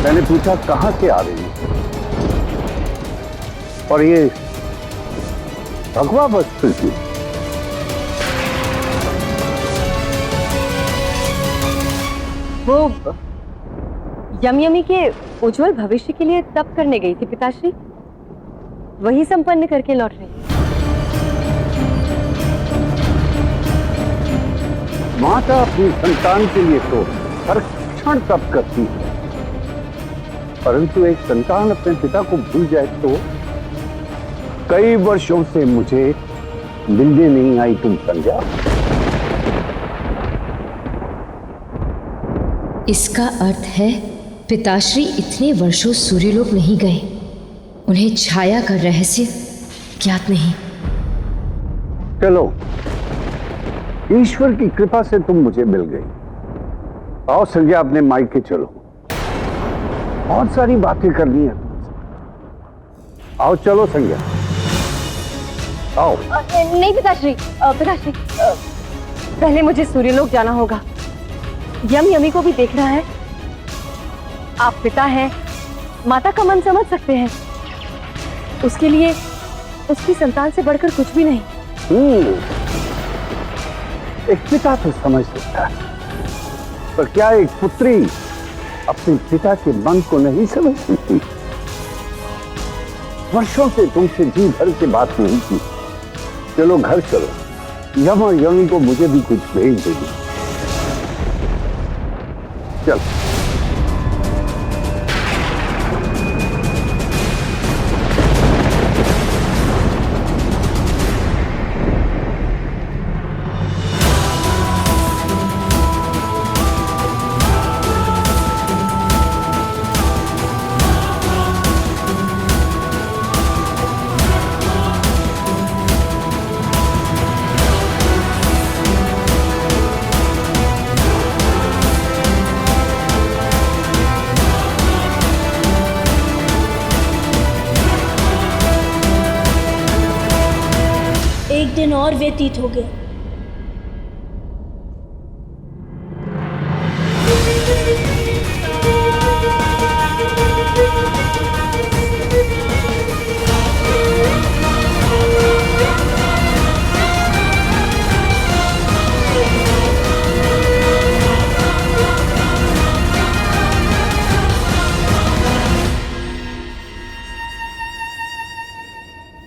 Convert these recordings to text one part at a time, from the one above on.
मैंने पूछा कहां से आ रही है, और ये भगवा वस्त्र क्यों? वो यमी के उज्जवल भविष्य के लिए तप करने गई थी पिताश्री, वही संपन्न करके लौट रही। माता अपनी संतान के लिए तो हर क्षण तप करती है, परंतु एक संतान अपने पिता को भूल जाए तो? कई वर्षों से मुझे मिलने नहीं आई तुम संध्या। इसका अर्थ है पिताश्री इतने वर्षों सूर्यलोक नहीं गए, उन्हें छाया का रहस्य ज्ञात नहीं। चलो, ईश्वर की कृपा से तुम मुझे मिल गई। आओ संज्ञा, अपने मायके चलो, बहुत सारी बातें करनी है तुमसे। आओ चलो संज्ञा, आओ। नहीं पिताश्री, पिताश्री पहले मुझे सूर्यलोक जाना होगा। यमी को भी देखना है। आप पिता हैं, माता का मन समझ सकते हैं। उसके लिए उसकी संतान से बढ़कर कुछ भी नहीं। एक पिता तो समझ सकता है, पर क्या एक पुत्री अपने पिता के मन को नहीं समझ सकती? वर्षों से तुमसे जी भर के बात नहीं की। चलो घर चलो, यम और यमी को मुझे भी कुछ भेज देगी। चल। एक दिन और व्यतीत हो गया।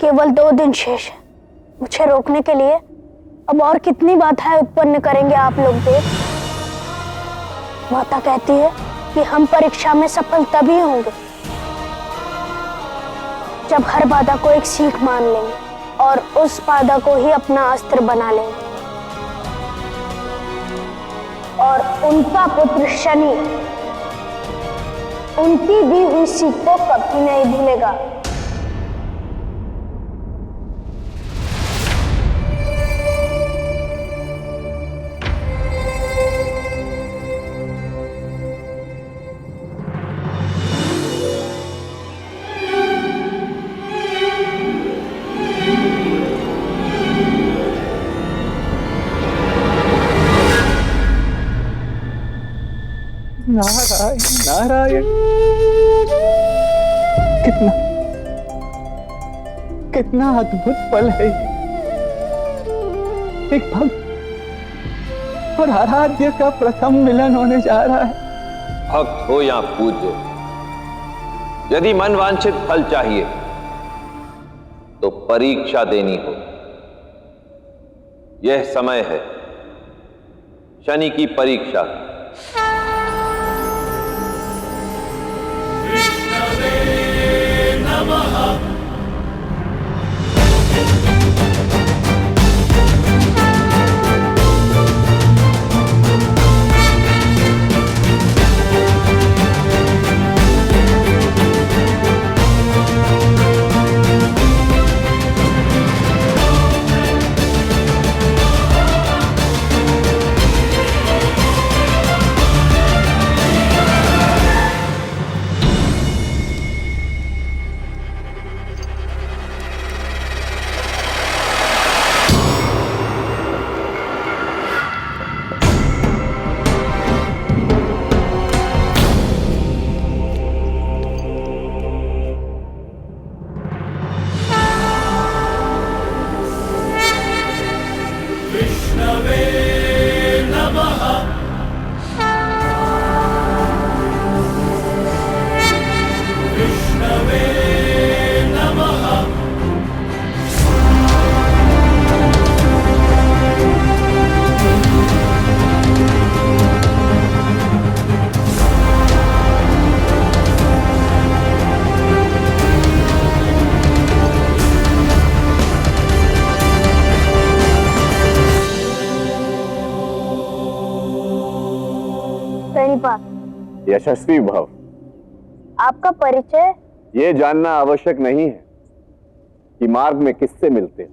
केवल 2 दिन शेष है। मुझे रोकने के लिए अब और कितनी बाधाएं उत्पन्न करेंगे आप लोग देव? माता कहती है कि हम परीक्षा में सफल तभी होंगे जब हर बाधा को एक सीख मान लेंगे और उस बाधा को ही अपना अस्त्र बना लेंगे। और उनका पुत्र शनि उनकी दी हुई सीख को कभी नहीं भूलेगा। नारायण नारायण, कितना कितना अद्भुत पल है ये। एक भक्त और आराध्य का प्रथम मिलन होने जा रहा है। भक्त हो या पूज्य, यदि मन वांछित फल चाहिए तो परीक्षा देनी हो। यह समय है शनि की परीक्षा। श्रीपाद। यशस्वी भव। आपका परिचय? ये जानना आवश्यक नहीं है कि मार्ग में किससे मिलते हैं,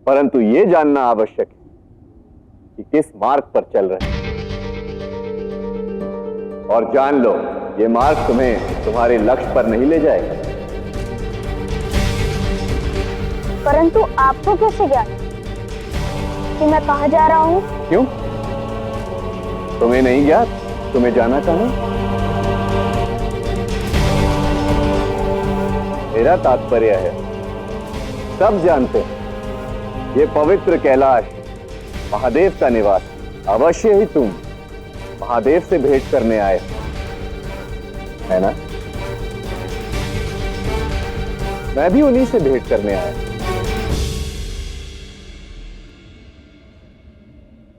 परंतु ये जानना आवश्यक है कि किस मार्ग पर चल रहे हैं। और जान लो, ये मार्ग तुम्हें तुम्हारे लक्ष्य पर नहीं ले जाएगा। परंतु आपको कैसे ज्ञात कि मैं कहाँ जा रहा हूँ? क्यों? तुम्हें नहीं ज्ञात? तुम्हें जाना कहाँ? मेरा तात्पर्य है, सब जानते हैं ये पवित्र कैलाश महादेव का निवास। अवश्य ही तुम महादेव से भेंट करने आए हो, है ना? मैं भी उन्हीं से भेंट करने आया।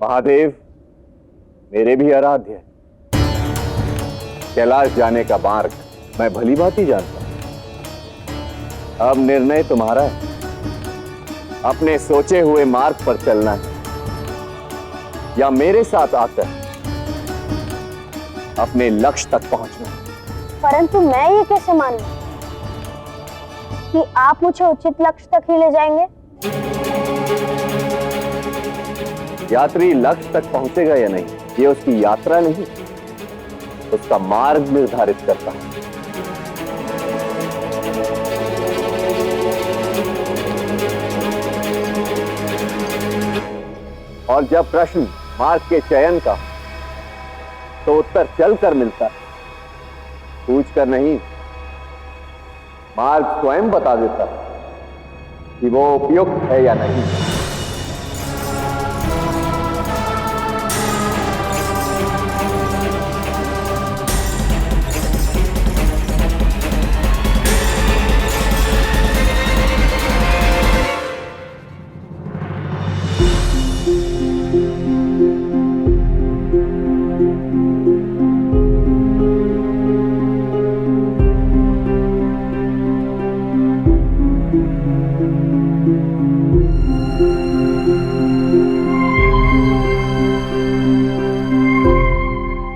महादेव मेरे भी आराध्य है। कैलाश जाने का मार्ग मैं भली भांति जानता हूं। अब निर्णय तुम्हारा है, अपने सोचे हुए मार्ग पर चलना है या मेरे साथ आकर अपने लक्ष्य तक पहुंचना है। परंतु मैं ये कैसे मानूं कि आप मुझे उचित लक्ष्य तक ही ले जाएंगे? यात्री लक्ष्य तक पहुंचेगा या नहीं, ये उसकी यात्रा नहीं, उसका मार्ग निर्धारित करता है। और जब प्रश्न मार्ग के चयन का, तो उत्तर चलकर मिलता है, पूछ कर नहीं। मार्ग स्वयं बता देता है कि वो उपयुक्त है या नहीं।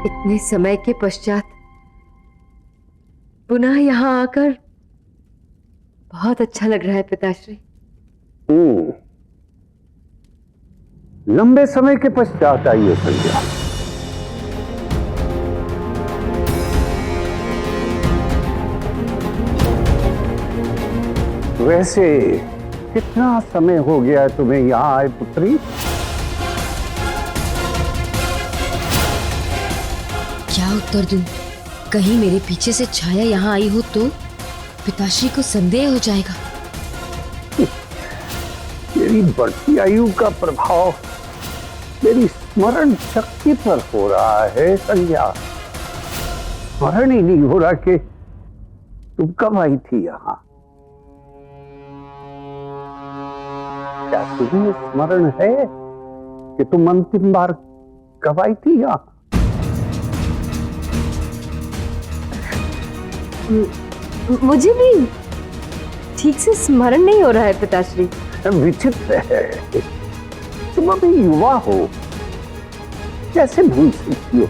इतने समय के पश्चात पुनः यहाँ आकर बहुत अच्छा लग रहा है पिताश्री। लंबे समय के पश्चात आई है संध्या। वैसे कितना समय हो गया तुम्हें यहाँ आए पुत्री? क्या उत्तर दूं? कहीं मेरे पीछे से छाया यहाँ आई हो तो पिताश्री को संदेह हो जाएगा। मेरी बढ़ती आयु का प्रभाव मेरी स्मरण शक्ति पर हो रहा है संध्या। स्मरण ही नहीं हो रहा कि तुम कब आई थी यहाँ। क्या तुम्हें स्मरण है कि तुम अंतिम बार कब आई थी यहाँ? मुझे भी ठीक से स्मरण नहीं हो रहा है पिताश्री। विचित्र है, तुम अभी युवा हो, कैसे भूल सकती हो?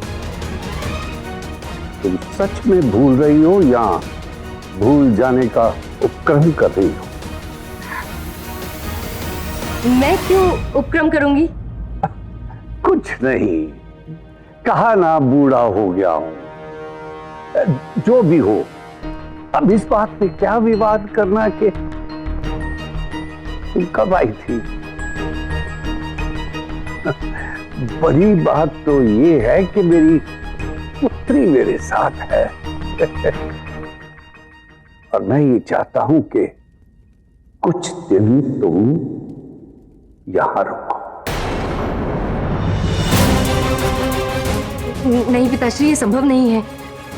तुम सच में भूल रही हो या भूल जाने का उपक्रम कर रही हो? मैं क्यों उपक्रम करूंगी? कुछ नहीं, कहा ना बूढ़ा हो गया हूं। जो भी हो, अब इस बात पे क्या विवाद करना कि तुम कब आई थी। बड़ी बात तो ये है कि मेरी पुत्री मेरे साथ है और मैं ये चाहता हूं कि कुछ दिन तुम यहां रुको। नहीं पिताश्री, ये संभव नहीं है।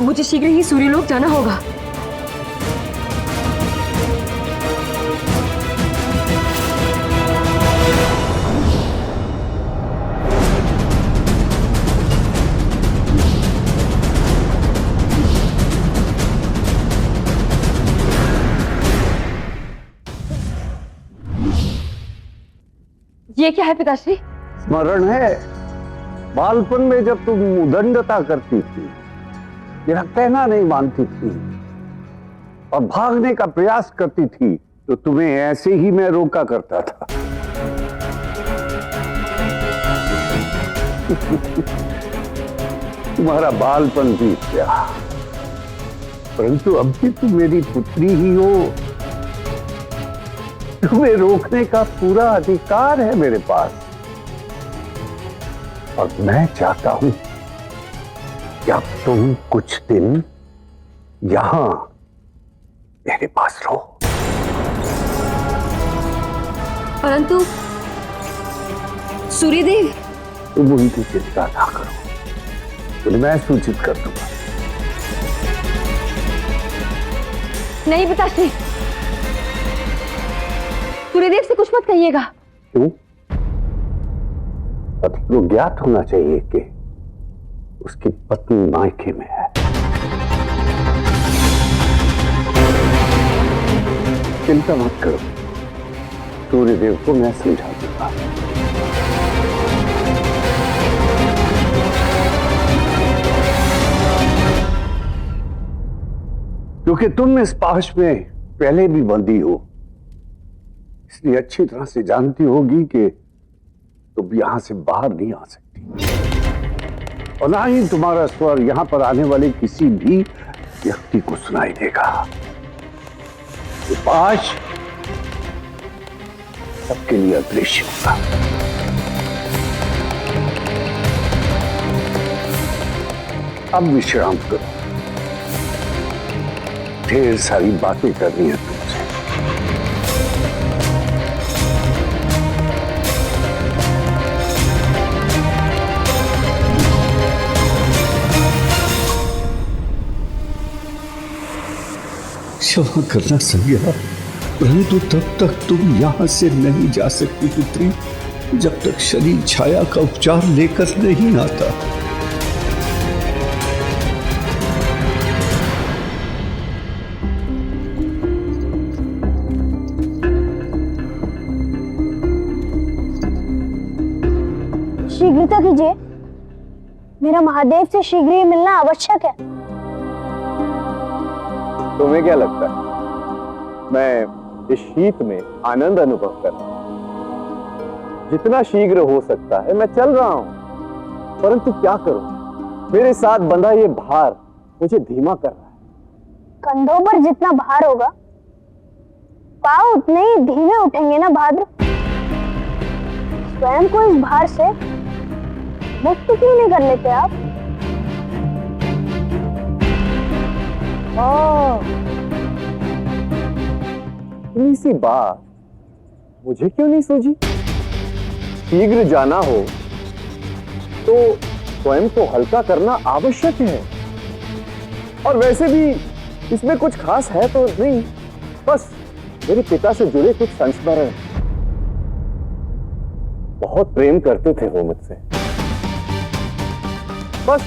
मुझे शीघ्र ही सूर्यलोक जाना होगा। ये क्या है पिताश्री? स्मरण है? बालपन में जब तुम उदंडता करती थी, मेरा कहना नहीं मानती थी और भागने का प्रयास करती थी, तो तुम्हें ऐसे ही मैं रोका करता था। तुम्हारा बालपन बीत गया, परंतु अब भी तुम मेरी पुत्री ही हो। तुम्हें रोकने का पूरा अधिकार है मेरे पास, और मैं चाहता हूं कि अब तुम कुछ दिन यहां मेरे पास रहो। परंतु सूर्यदेव, तुम उनकी चिंता ना करो, तो मैं सूचित कर दूंगा। नहीं पिताश्री, सूर्यदेव से कुछ मत कहिएगा। क्यों? पति को ज्ञात होना चाहिए कि उसकी पत्नी मायके में है। चिंता मत करो, सूर्यदेव को मैं समझा दूंगा। क्योंकि तुम इस पाश में पहले भी बंदी हो, इसलिए अच्छी तरह से जानती होगी कि तुम यहां से बाहर नहीं आ सकती, और ना ही तुम्हारा स्वर यहां पर आने वाले किसी भी व्यक्ति को सुनाई देगा। ये पाश सबके लिए अदृश्य होगा। अब विश्राम करो, ढेर सारी बातें करनी है तुमसे। क्षमा करना संज्ञा, परंतु तब तक तुम यहां से नहीं जा सकती पुत्री, जब तक शनि छाया का उपचार लेकर नहीं आता। शीघ्रता कीजिए, मेरा महादेव से शीघ्र ही मिलना आवश्यक है। तुम्हें क्या लगता है मैं इस शीत में आनंद अनुभव कर रहा हूं? जितना शीघ्र हो सकता है मैं चल रहा हूं, परंतु क्या करूं, मेरे साथ बंधा ये भार मुझे धीमा कर रहा है। कंधों पर जितना भार होगा, पांव उतने ही धीमे उठेंगे ना भाद्र। स्वयं को इस भार से मुक्त क्यों नहीं कर लेते आप? इतनी सी बात मुझे क्यों नहीं सूझी? शीघ्र जाना हो तो स्वयं को हल्का करना आवश्यक है, और वैसे भी इसमें कुछ खास है तो नहीं, बस मेरे पिता से जुड़े कुछ संस्मरण। बहुत प्रेम करते थे वो मुझसे, बस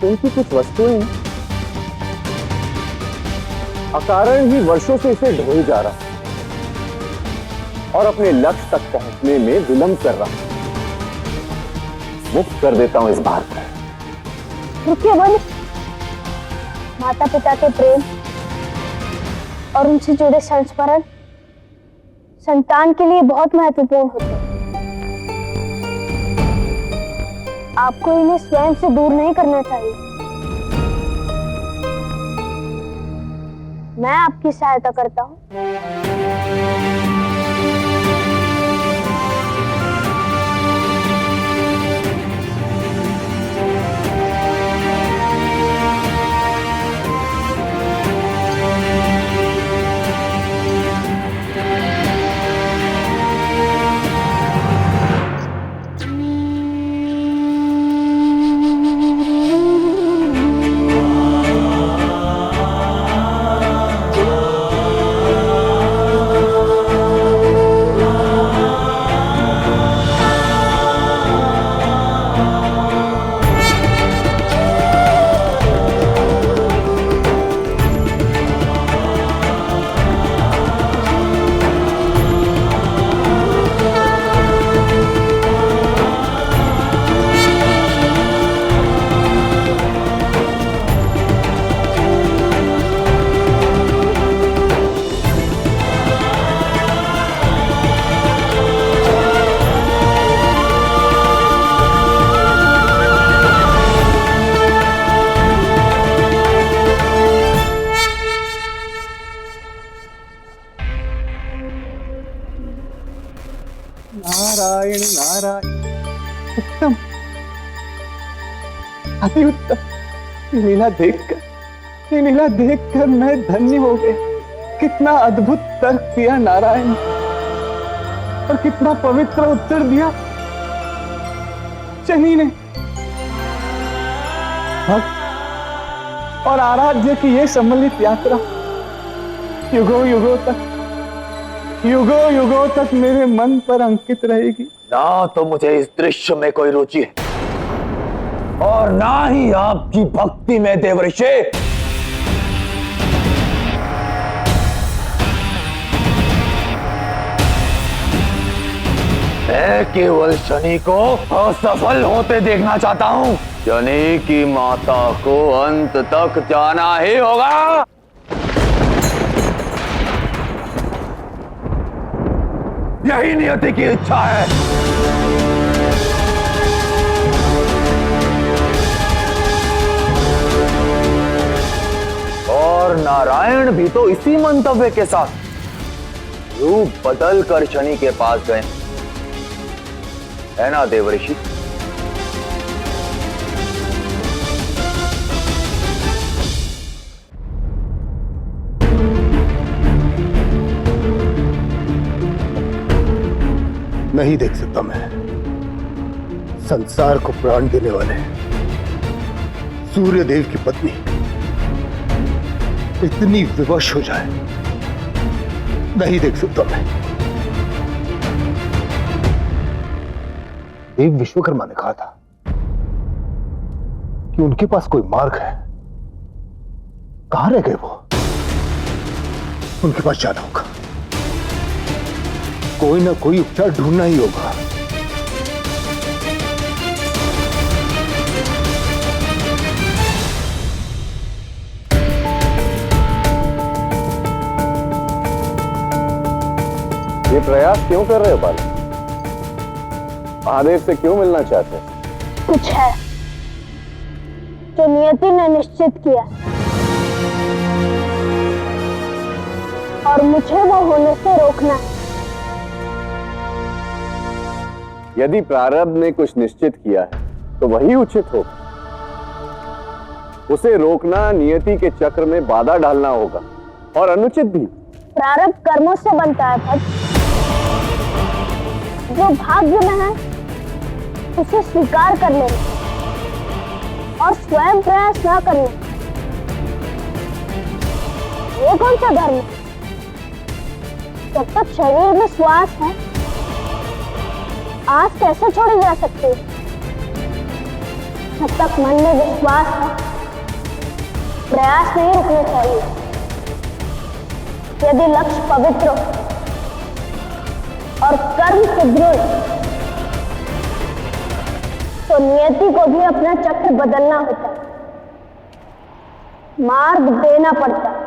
उनकी कुछ वस्तुएं अकारण ही वर्षों से इसे ढोए जा रहा और अपने लक्ष्य तक पहुंचने में विलंब कर रहा। मुक्त कर देता हूं इस भार को। रुकिए बंद। माता पिता के प्रेम और उनसे जुड़े संस्मरण संतान के लिए बहुत महत्वपूर्ण होते हैं। आपको इन्हें स्वयं से दूर नहीं करना चाहिए। मैं आपकी सहायता करता हूं। नारायण नारायण, उत्तम, अति उत्तम। ये लीला देखकर मैं धन्य हो गया। कितना अद्भुत तर्क दिया नारायण, और कितना पवित्र उत्तर दिया शनि ने। भक्त और आराध्य की ये सम्मिलित यात्रा युगों युगों तक मेरे मन पर अंकित रहेगी। ना तो मुझे इस दृश्य में कोई रुचि है और ना ही आपकी भक्ति में देवर्षि। मैं केवल शनि को असफल होते देखना चाहता हूं। शनि की माता को अंत तक जाना ही होगा। यही नियति की इच्छा है। और नारायण भी तो इसी मंतव्य के साथ रूप बदल कर शनि के पास गए, है ना देवर्षि? नहीं देख सकता मैं संसार को प्राण देने वाले सूर्य देव की पत्नी इतनी विवश हो जाए। नहीं देख सकता मैं। देव विश्वकर्मा ने कहा था कि उनके पास कोई मार्ग है। कहां रह गए वो? उनके पास जाना होगा। कोई ना कोई उपचार ढूंढना ही होगा। ये प्रयास क्यों कर रहे हो बालक? महादेव से क्यों मिलना चाहते हैं? कुछ है जो नियति ने निश्चित किया और मुझे वो होने से रोकना है। यदि प्रारब्ध ने कुछ निश्चित किया है तो वही उचित होगा। उसे रोकना नियति के चक्र में बाधा डालना होगा, और अनुचित भी। प्रारब्ध कर्मों से बनता है भक्त। जो भाग्य में है उसे स्वीकार कर लेना और स्वयं प्रयास न करना, ये कौन सा धर्म है? जब तक शरीर में श्वास है आस कैसे छोड़ी जा सकती है? जब तक मन में विश्वास है प्रयास नहीं रुकने चाहिए। यदि लक्ष्य पवित्र और कर्म सुदृढ़ तो नियति को भी अपना चक्र बदलना होता है, मार्ग देना पड़ता है।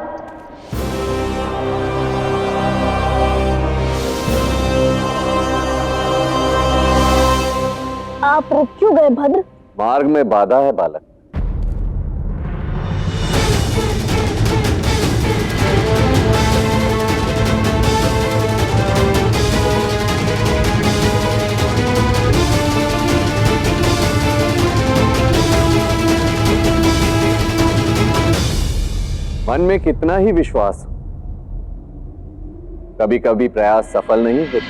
आप रुक क्यों गए भद्र? मार्ग में बाधा है बालक। मन में कितना ही विश्वास हो, कभी कभी प्रयास सफल नहीं होते।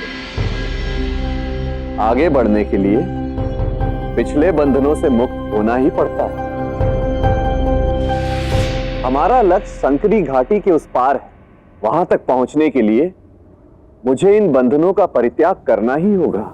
आगे बढ़ने के लिए पिछले बंधनों से मुक्त होना ही पड़ता है। हमारा लक्ष्य संकरी घाटी के उस पार है। वहां तक पहुंचने के लिए मुझे इन बंधनों का परित्याग करना ही होगा।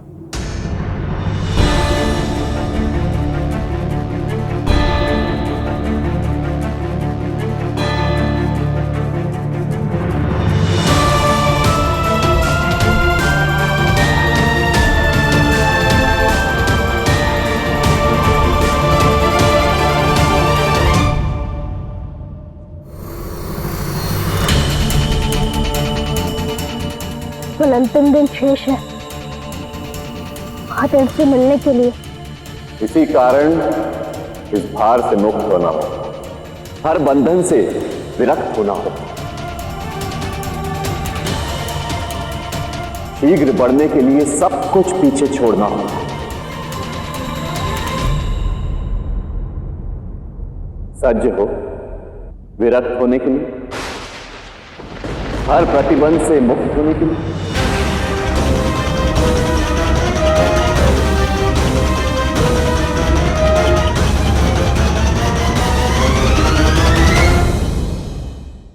केवल अंतिम दिन शेष है महादेव से मिलने के लिए। इसी कारण इस भार से मुक्त होना हो, हर बंधन से विरक्त होना हो। शीघ्र बढ़ने के लिए सब कुछ पीछे छोड़ना होगा। सज्ज हो विरक्त होने के लिए, हर प्रतिबंध से मुक्त होने के लिए।